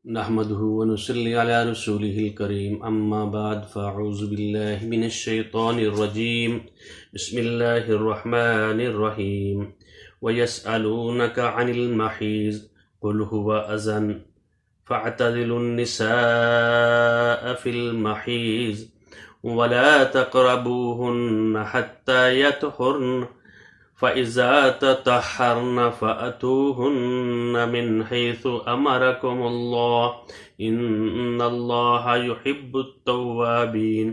نحمده ونصلي على رسوله الكريم أما بعد فأعوذ بالله من الشيطان الرجيم بسم الله الرحمن الرحيم ويسألونك عن المحيض قل هو أذى فاعتزلوا النساء في المحيض ولا تقربوهن حتى يطهرن فإذا تطهرن فأتوهن من حيث أمركم الله إن الله يحب التوابين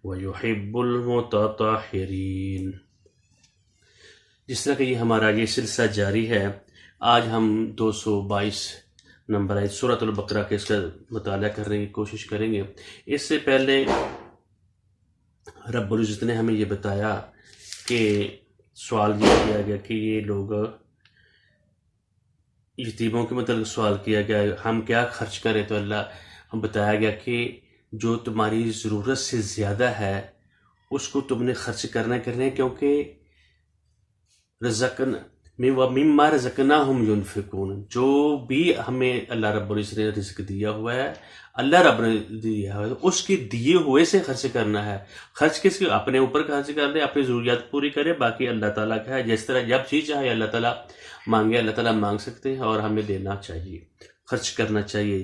ويحب المتطهرين۔ جس طرح کہ یہ ہمارا یہ سلسلہ جاری ہے، آج ہم 222 نمبر آیت سورۃ البقرہ کے اس کا مطالعہ کرنے کی کوشش کریں گے۔ اس سے پہلے رب العزت نے ہمیں یہ بتایا کہ سوال یہ کیا گیا کہ یہ لوگ یتیموں کے متعلق سوال کیا گیا ہم کیا خرچ کریں، تو ہم بتایا گیا کہ جو تمہاری ضرورت سے زیادہ ہے اس کو تم نے خرچ کرنا ہے، کیونکہ مما رزقناہم ینفقون، جو بھی ہمیں اللہ رب العزت نے رزق دیا ہوا ہے، اللہ رب نے دیا ہے، اس کے دیے ہوئے سے خرچ کرنا ہے۔ خرچ کس کے؟ اپنے اوپر خرچ کر دے، اپنی ضروریات پوری کرے، باقی اللہ تعالیٰ کا ہے۔ جس طرح جب چیز چاہے اللہ تعالیٰ مانگے، اللہ تعالیٰ مانگ سکتے ہیں، اور ہمیں دینا چاہیے، خرچ کرنا چاہیے۔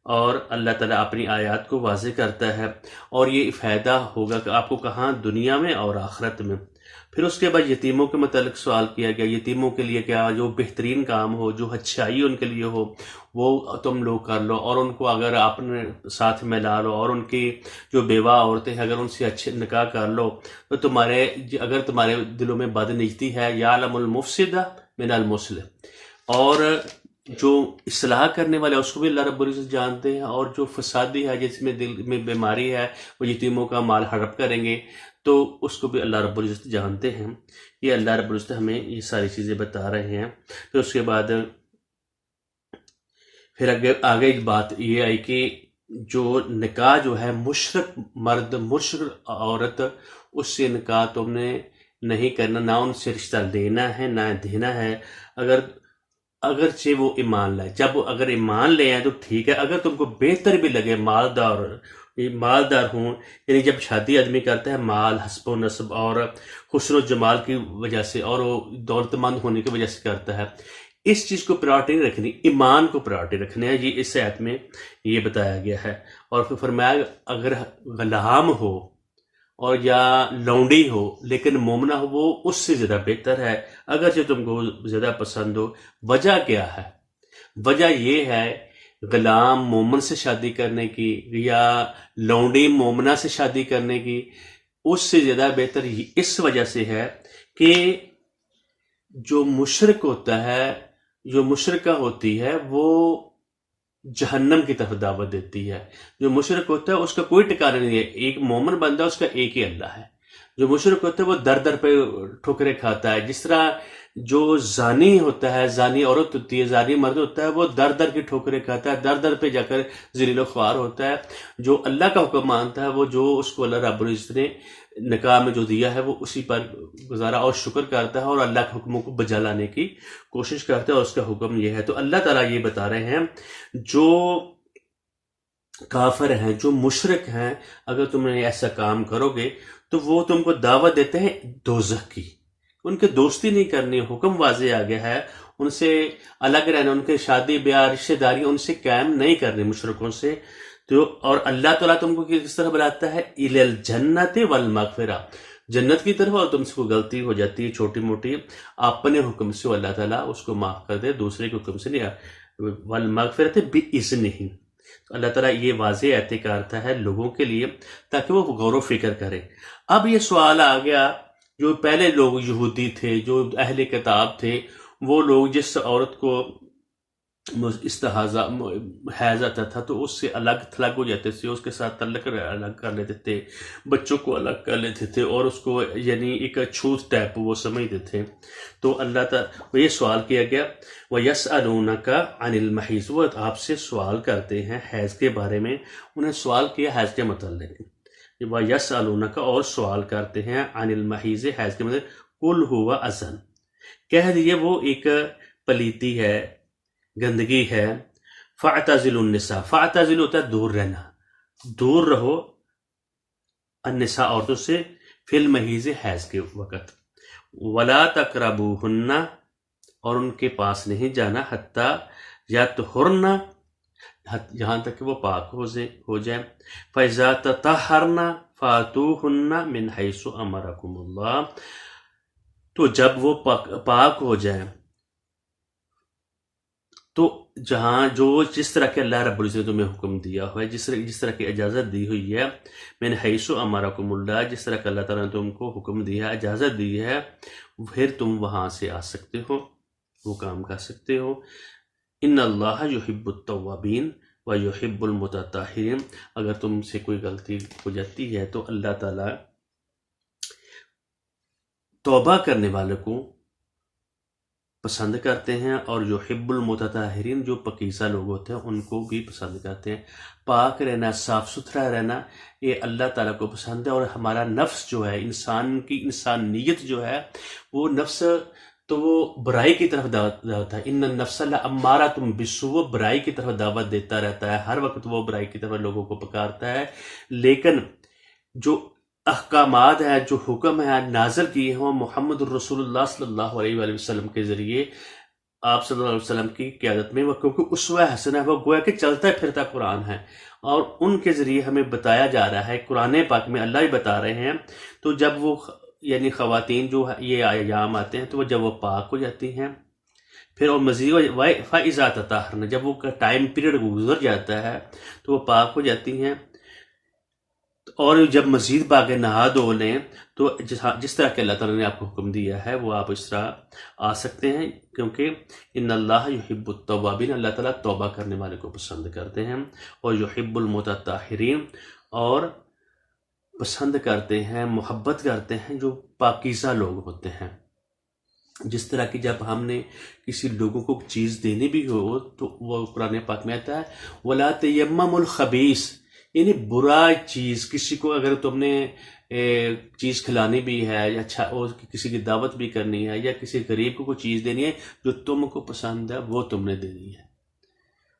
اور اللہ تعالیٰ اپنی آیات کو واضح کرتا ہے، اور یہ فائدہ ہوگا کہ آپ کو کہاں، دنیا میں اور آخرت میں۔ پھر اس کے بعد یتیموں کے متعلق سوال کیا گیا، یتیموں کے لیے کیا جو بہترین کام ہو، جو اچھائی ان کے لیے ہو، وہ تم لوگ کر لو، اور ان کو اگر آپ نے ساتھ میں لا لو، اور ان کی جو بیوہ عورتیں ہیں اگر ان سے اچھے نکاح کر لو، تو اگر تمہارے دلوں میں بد نیتی ہے، یعلم المفسد من المصلح، اور جو اصلاح کرنے والے اس کو بھی اللہ رب العزت جانتے ہیں، اور جو فسادی ہے، جس میں دل میں بیماری ہے، وہ یتیموں کا مال ہڑپ کریں گے، تو اس کو بھی اللہ رب العزت جانتے ہیں۔ یہ اللہ رب العزت ہمیں یہ ساری چیزیں بتا رہے ہیں۔ پھر اس کے بعد آگے ایک بات یہ آئی کہ جو نکاح جو ہے، مشرک مرد مشرک عورت، اس سے نکاح تم نے نہیں کرنا، نہ ان سے رشتہ لینا ہے نہ دینا ہے، اگرچہ وہ ایمان لائے۔ اگر ایمان لے آئیں تو ٹھیک ہے، اگر تم کو بہتر بھی لگے مالدار ہوں، یعنی جب شادی آدمی کرتا ہے مال، حسب و نسب اور حسن و جمال کی وجہ سے، اور وہ دولت مند ہونے کی وجہ سے کرتا ہے، اس چیز کو پرائورٹی نہیں رکھنی، ایمان کو پرائورٹی رکھنا ہے۔ یہ اس آیت میں یہ بتایا گیا ہے۔ اور پھر فرمایا اگر غلام ہو اور یا لونڈی ہو لیکن مومنہ ہو، وہ اس سے زیادہ بہتر ہے، اگرچہ تم کو زیادہ پسند ہو۔ وجہ کیا ہے؟ وجہ یہ ہے غلام مومن سے شادی کرنے کی یا لونڈی مومنہ سے شادی کرنے کی، اس سے زیادہ بہتر اس وجہ سے ہے کہ جو مشرک ہوتا ہے، جو مشرکہ ہوتی ہے، وہ جہنم کی طرف دعوت دیتی ہے۔ جو مشرک ہوتا ہے اس کا کوئی ٹھکانا نہیں ہے، ایک مومن بندہ اس کا ایک ہی اللہ ہے۔ جو مشرک ہوتا ہے وہ در در پہ ٹھوکرے کھاتا ہے، جس طرح جو زانی ہوتا ہے، زانی عورت ہوتی ہے، زانی مرد ہوتا ہے، وہ در در کی ٹھوکرے کھاتا ہے، در در پہ جا کر ذلیل و خوار ہوتا ہے۔ جو اللہ کا حکم مانتا ہے، وہ جو اس کو اللہ رب العزت نے نکاح میں جو دیا ہے وہ اسی پر گزارا اور شکر کرتا ہے، اور اللہ کے حکموں کو بجا لانے کی کوشش کرتا ہے، اور اس کا حکم یہ ہے۔ تو اللہ تعالیٰ یہ بتا رہے ہیں جو کافر ہیں، جو مشرک ہیں، اگر تم نے ایسا کام کرو گے تو وہ تم کو دعوت دیتے ہیں دوزخ کی، ان کے دوستی نہیں کرنی، حکم واضح آ گیا ہے، ان سے الگ رہنا، ان کے شادی بیاہ رشتہ داری ان سے قائم نہیں کرنی، مشرکوں سے۔ تو اور اللہ تعالیٰ تم کو کس طرح بلاتا ہے؟ الی الجنت والمغفرہ، جنت کی طرف، اور تم سے کوئی غلطی ہو جاتی ہے چھوٹی موٹی، اپنے حکم سے اللہ تعالیٰ اس کو معاف کر دے، دوسرے کے حکم سے نہیں، والمغفرۃ بإذنہ۔ تو اللہ تعالیٰ یہ واضح ایت کرتا ہے لوگوں کے لیے تاکہ وہ غور و فکر کریں۔ اب یہ سوال آ گیا، جو پہلے لوگ یہودی تھے، جو اہل کتاب تھے، وہ لوگ جس عورت کو استحاضہ حیض آتا تھا تو اس سے الگ تھلگ ہو جاتے تھے، اس کے ساتھ تعلق الگ کر لیتے تھے، بچوں کو الگ کر لیتے تھے، اور اس کو یعنی ایک چھوت ٹائپ وہ سمجھتے تھے۔ تو اللہ تعالیٰ یہ سوال کیا گیا، وَيَسْأَلُونَكَ عَنِ الْمَحِيضِ، وہ آپ سے سوال کرتے ہیں حیض کے بارے میں۔ انہیں سوال کیا حیض کے متعلق، وَيَسْأَلُونَكَ، اور سوال کرتے ہیں عَنِ الْمَحِيضِ، حیض کے متعلق، قُلْ هُوَ أَذًى، کہہ دیجئے وہ ایک پلیتی ہے، گندگی ہے، فاعتزلوا النساء، فاعتزلوا ہوتا ہے دور رہنا، دور رہو النساء عورتوں سے، فی المحیض حیض کے وقت، ولا تقربوہن اور ان کے پاس نہیں جانا، حتیٰ یطہرن جہاں تک کہ وہ پاک ہو جائیں، فَإِذَا تَطَہَّرْنَ فَأْتُوهُنَّ مِنْ حَيْثُ أَمَرَكُمُ اللَّهُ، تو جب وہ پاک ہو جائیں تو جس طرح کہ اللہ رب العزت نے تمہیں حکم دیا ہوا ہے، جس طرح کی اجازت دی ہوئی ہے، من حیث امرکم اللہ، جس طرح کہ اللہ تعالیٰ نے تم کو حکم دیا ہے، اجازت دی ہے، پھر تم وہاں سے آ سکتے ہو، وہ کام کر سکتے ہو۔ ان اللہ یحب التوابین و یحب المتطہرین، اگر تم سے کوئی غلطی ہو جاتی ہے تو اللہ تعالیٰ توبہ کرنے والوں کو پسند کرتے ہیں، اور یحب المتطہرین جو پاکیزہ لوگ ہوتے ہیں ان کو بھی پسند کرتے ہیں۔ پاک رہنا، صاف ستھرا رہنا، یہ اللہ تعالیٰ کو پسند ہے۔ اور ہمارا نفس جو ہے، انسانیت جو ہے، وہ نفس تو وہ برائی کی طرف دعوت دیتا ہے، ان النفس لامارۃ بالسوء، وہ برائی کی طرف دعوت دیتا رہتا ہے، ہر وقت وہ برائی کی طرف لوگوں کو پکارتا ہے۔ لیکن جو احکامات ہیں، جو حکم ہیں نازل کیے ہیں، وہ محمد الرسول اللہ صلی اللہ علیہ وآلہ وسلم کے ذریعے، آپ صلی اللہ علیہ وسلم کی قیادت میں، وہ کیونکہ اسوہ حسنہ ہے، وہ گویا کہ چلتا پھرتا قرآن ہے، اور ان کے ذریعے ہمیں بتایا جا رہا ہے، قرآن پاک میں اللہ ہی بتا رہے ہیں۔ تو جب وہ یعنی خواتین جو یہ ایام آتے ہیں، تو جب وہ پاک ہو جاتی ہیں، پھر اور مزید فَإِذَا تَطَہَّرْنَ، جب وہ ٹائم پیریڈ گزر جاتا ہے تو وہ پاک ہو جاتی ہیں، اور جب مزید باقی نہا دھو لیں تو جس طرح کہ اللہ تعالیٰ نے آپ کو حکم دیا ہے وہ آپ اس طرح آ سکتے ہیں، کیونکہ ان اللہ یحب التوابین، اللہ تعالیٰ توبہ کرنے والے کو پسند کرتے ہیں، اور یحب المتطہرین، اور پسند کرتے ہیں، محبت کرتے ہیں جو پاکیزہ لوگ ہوتے ہیں۔ جس طرح کہ جب ہم نے کسی لوگوں کو چیز دینی بھی ہو تو وہ قرآن پاک میں آتا ہے وَلَا تَيَمَّمُوا الْخَبِيثَ، یعنی برا چیز، کسی کو اگر تم نے چیز کھلانی بھی ہے، یا اچھا اور کسی کی دعوت بھی کرنی ہے، یا کسی غریب کو کوئی چیز دینی ہے جو تم کو پسند ہے، وہ تم نے دینی ہے۔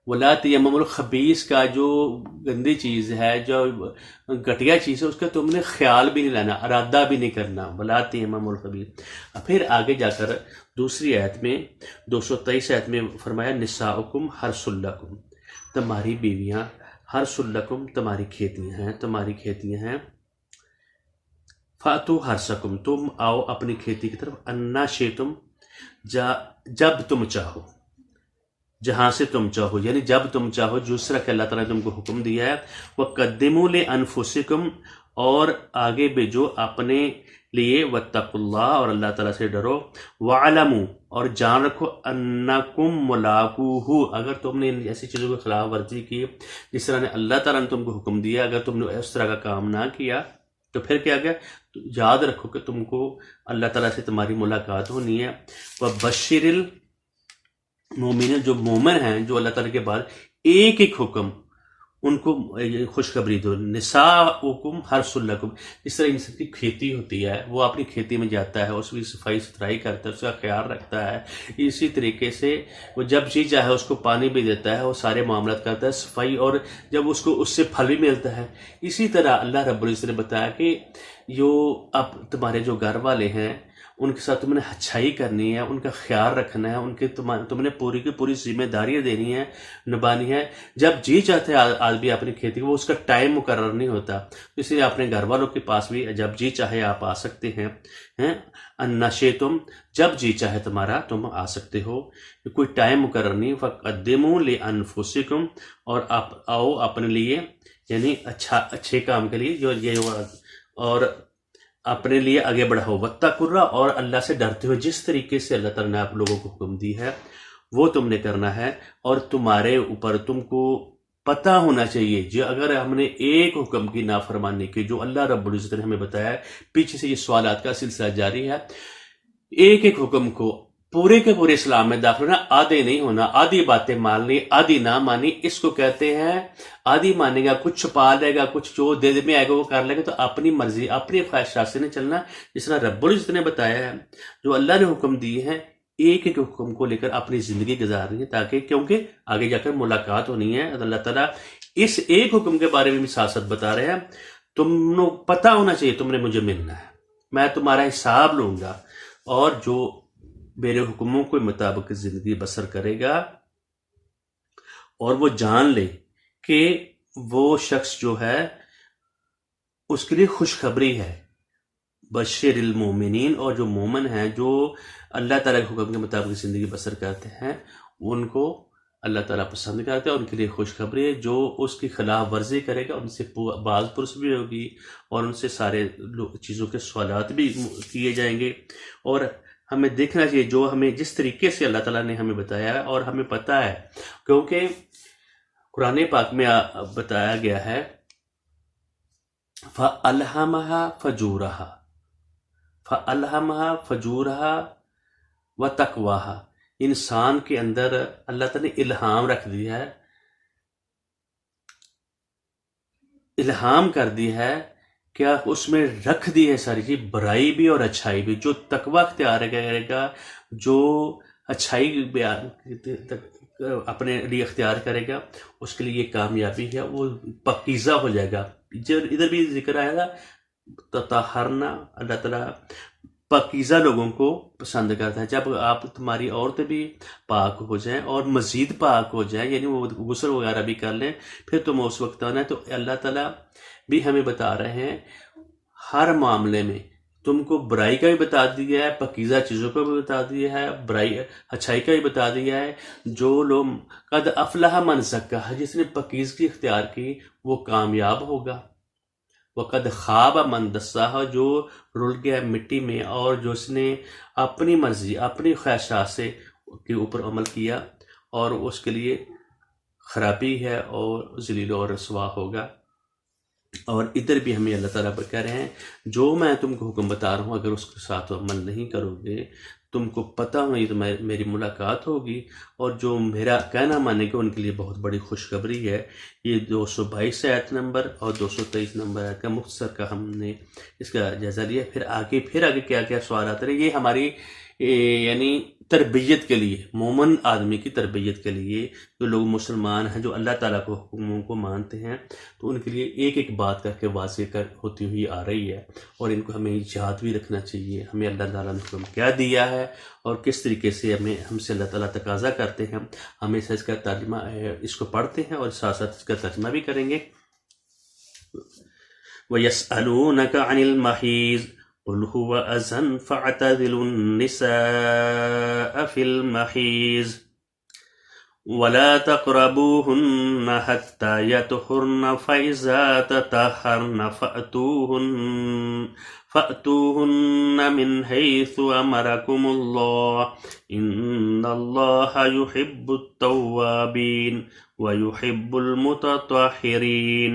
وَلَا تَيَمَّمُوا الْخَبِيثَ کا جو گندی چیز ہے، جو گھٹیا چیز ہے، اس کا تم نے خیال بھی نہیں لینا، ارادہ بھی نہیں کرنا، وَلَا تَيَمَّمُوا الْخَبِيثَ۔ پھر آگے جا کر دوسری آیت میں 223 آیت میں فرمایا نساؤکم حرث لکم، تمہاری بیویاں حرث لکم، تمہاری کھیتیاں ہیں، فاتو حرثکم، تم آؤ اپنی کھیتی کی طرف، انا شئتم، جب تم چاہو، جہاں سے تم چاہو، یعنی جب تم چاہو، جس طرح کہ اللہ تعالیٰ نے تم کو حکم دیا ہے، وَقَدِّمُوا لِأَنفُسِكُمْ، اور آگے بھیجو اپنے لیے، وَاتَّقُوا اللَّهَ، اور اللہ تعالیٰ سے ڈرو، وَاعْلَمُوا، اور جان رکھو، أَنَّكُمْ مُلَاقُوهُ، اگر تم نے ان ایسی چیزوں کی خلاف ورزی کی جس طرح نے اللہ تعالیٰ نے تم کو حکم دیا، اگر تم نے اس طرح کا کام نہ کیا تو پھر کیا گیا، تو یاد رکھو کہ تم کو اللہ تعالیٰ سے تمہاری ملاقات ہونی ہے۔ وَبَشِّرِ مومن، جو مومن ہیں، جو اللہ تعالیٰ کے بعد ایک ایک حکم ان کو خوشخبری دو، نساؤکم حرث لکم، جس طرح انسان کی کھیتی ہوتی ہے، وہ اپنی کھیتی میں جاتا ہے، اس کی صفائی ستھرائی کرتا ہے، اس کا خیال رکھتا ہے، اسی طریقے سے وہ جب جی چاہے اس کو پانی بھی دیتا ہے، وہ سارے معاملات کرتا ہے، صفائی، اور جب اس کو اس سے پھل بھی ملتا ہے۔ اسی طرح اللہ رب العزت نے بتایا کہ جو اب تمہارے جو گھر والے ہیں ان کے ساتھ تم نے اچھائی کرنی ہے، ان کا خیال رکھنا ہے، ان کے تم نے پوری کی پوری ذمہ داریاں دینی ہے، نبھانی ہے۔ جب جی چاہتے ہیں آدمی اپنی کھیتی، وہ اس کا ٹائم مقرر نہیں ہوتا، اس لیے اپنے گھر والوں کے پاس بھی جب جی چاہے آپ آ سکتے ہیں، انا شئتم، جب جی چاہے تمہارا تم آ سکتے ہو، کوئی ٹائم مقرر نہیں۔ فقدموا لانفسکم، اور آپ آؤ اپنے لیے، یعنی اچھے کام کے لیے، اور اپنے لیے آگے بڑھاؤ، واتقوا اللہ، اور اللہ سے ڈرتے ہوئے، جس طریقے سے اللہ تعالیٰ نے آپ لوگوں کو حکم دی ہے وہ تم نے کرنا ہے، اور تمہارے اوپر تم کو پتہ ہونا چاہیے، جو اگر ہم نے ایک حکم کی نافرمانی کی جو اللہ رب العزت نے ہمیں بتایا ہے، پیچھے سے یہ سوالات کا سلسلہ جاری ہے، ایک ایک حکم کو پورے کے پورے اسلام میں داخل ہونا، آدھے نہیں ہونا، آدھی باتیں ماننی، آدھی نہ مانی، اس کو کہتے ہیں آدھی مانے گا، کچھ چھپا لے گا، کچھ جو دل میں آئے گا وہ کر لے گا، تو اپنی مرضی، اپنی خواہشات سے نہیں چلنا، جس طرح رب العزت نے بتایا ہے، جو اللہ نے حکم دیے ہیں ایک ایک حکم کو لے کر اپنی زندگی گزار رہی ہیں، تاکہ کیونکہ آگے جا کر ملاقات ہونی ہے. اللہ تعالیٰ اس ایک حکم کے بارے میں بھی ساتھ ساتھ بتا رہے ہیں، تم نے پتہ ہونا چاہیے تم نے مجھے ملنا ہے، میں تمہارا حساب لوں گا، اور جو میرے حکموں کے مطابق زندگی بسر کرے گا اور وہ جان لے کہ وہ شخص جو ہے اس کے لیے خوشخبری ہے. بشر المومنین، اور جو مومن ہیں جو اللہ تعالیٰ کے حکم کے مطابق زندگی بسر کرتے ہیں ان کو اللہ تعالیٰ پسند کرتے ہیں، ان کے لیے خوشخبری ہے. جو اس کی خلاف ورزی کرے گا ان سے باز پرس بھی ہوگی، اور ان سے سارے چیزوں کے سوالات بھی کیے جائیں گے. اور ہمیں دیکھنا چاہیے جو ہمیں جس طریقے سے اللہ تعالیٰ نے ہمیں بتایا ہے، اور ہمیں پتہ ہے کیونکہ قرآن پاک میں بتایا گیا ہے فَأَلْهَمَهَا فَجُورَهَا فَأَلْهَمَهَا فَجُورَهَا وَتَقْوَاهَا. انسان کے اندر اللہ تعالیٰ نے الہام رکھ دیا ہے، الہام کر دی ہے، کیا اس میں رکھ دی ہے ساری چیز، برائی بھی اور اچھائی بھی. جو تقوی اختیار کرے گا، جو اچھائی اپنے لیے اختیار کرے گا، اس کے لیے یہ کامیابی ہے، وہ پاکیزہ ہو جائے گا. ادھر بھی ذکر آیا تھا تطہرنا، اللہ تعالیٰ پاکیزہ لوگوں کو پسند کرتا ہے. جب آپ تمہاری عورتیں بھی پاک ہو جائیں اور مزید پاک ہو جائیں، یعنی وہ غسل وغیرہ بھی کر لیں، پھر تم اس وقت آنا ہے. تو اللہ تعالیٰ بھی ہمیں بتا رہے ہیں ہر معاملے میں تم کو برائی کا بھی بتا دیا ہے، پاکیزہ چیزوں کا بھی بتا دیا ہے، برائی اچھائی کا بھی بتا دیا ہے. جو لوگ قد افلح من زکاہا، جس نے پاکیزگی اختیار کی وہ کامیاب ہوگا. وقد خواب من دساہا، جو رل گیا مٹی میں اور جو اس نے اپنی مرضی اپنی خواہشات سے کے اوپر عمل کیا، اور اس کے لیے خرابی ہے اور ذلیل و رسوا ہوگا. اور ادھر بھی ہمیں اللہ تعالیٰ پر کہہ رہے ہیں جو میں تم کو حکم بتا رہا ہوں اگر اس کے ساتھ عمل نہیں کرو گے، تم کو پتہ ہوئی تو میری ملاقات ہوگی، اور جو میرا کہنا مانے گا ان کے لیے بہت بڑی خوشخبری ہے. یہ 222 آیت نمبر اور 223 نمبر آیت کا مختصر کا ہم نے اس کا جائزہ لیا. پھر آگے کیا کیا سوال آتے رہے. یہ ہماری یعنی تربیت کے لیے، مومن آدمی کی تربیت کے لیے، جو لوگ مسلمان ہیں جو اللہ تعالیٰ کو حکموں کو مانتے ہیں، تو ان کے لیے ایک ایک بات کر کے واضح ہوتی ہوئی آ رہی ہے، اور ان کو ہمیں یاد بھی رکھنا چاہیے. ہمیں اللہ تعالیٰ نے حکم کیا دیا ہے اور کس طریقے سے ہم سے اللہ تعالیٰ تقاضا کرتے ہیں. ہم اس کا ترجمہ اس کو پڑھتے ہیں اور ساتھ ساتھ اس کا ترجمہ بھی کریں گے. وَيَسْأَلُونَكَ عَنِ الْمَحِيضِ قُلْ هُوَ أَذًى فَاعْتَزِلُوا النِّسَاءَ فِي الْمَحِيضِ وَلَا تَقْرَبُوهُنَّ حَتَّى يَطْهُرْنَ فَإِذَا تَطَهَّرْنَ فَأْتُوهُنَّ مِنْ حَيْثُ أَمَرَكُمُ اللَّهُ إِنَّ اللَّهَ يُحِبُّ التَّوَّابِينَ وَيُحِبُّ الْمُتَطَهِّرِينَ.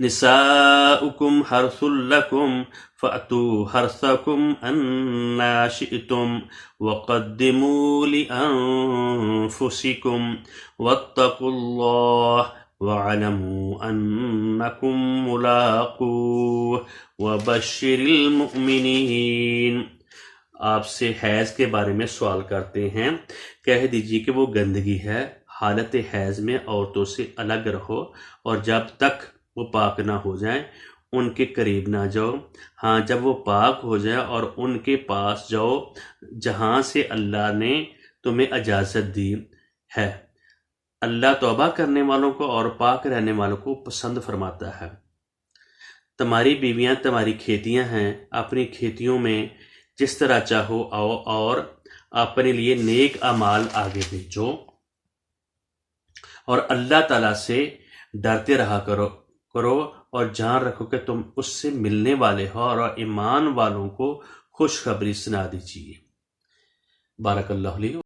نساؤکم حرث لکم فأتوا حرثکم أَنَّا شئتم وقدموا لأنفسکم واتقوا اللہ واعلموا أنکم ملاقوہ وبشر المؤمنین. آپ سے حیض کے بارے میں سوال کرتے ہیں، کہہ دیجیے کہ وہ گندگی ہے. حالت حیض میں عورتوں سے الگ رہو، اور جب تک وہ پاک نہ ہو جائیں ان کے قریب نہ جاؤ. ہاں، جب وہ پاک ہو جائیں اور ان کے پاس جاؤ جہاں سے اللہ نے تمہیں اجازت دی ہے. اللہ توبہ کرنے والوں کو اور پاک رہنے والوں کو پسند فرماتا ہے. تمہاری بیویاں تمہاری کھیتیاں ہیں، اپنی کھیتیوں میں جس طرح چاہو آؤ، اور اپنے لیے نیک اعمال آگے بھیجو، اور اللہ تعالیٰ سے ڈرتے رہا کرو اور جان رکھو کہ تم اس سے ملنے والے ہو، اور ایمان والوں کو خوشخبری سنا دیجیے. بارک اللہ علیہ.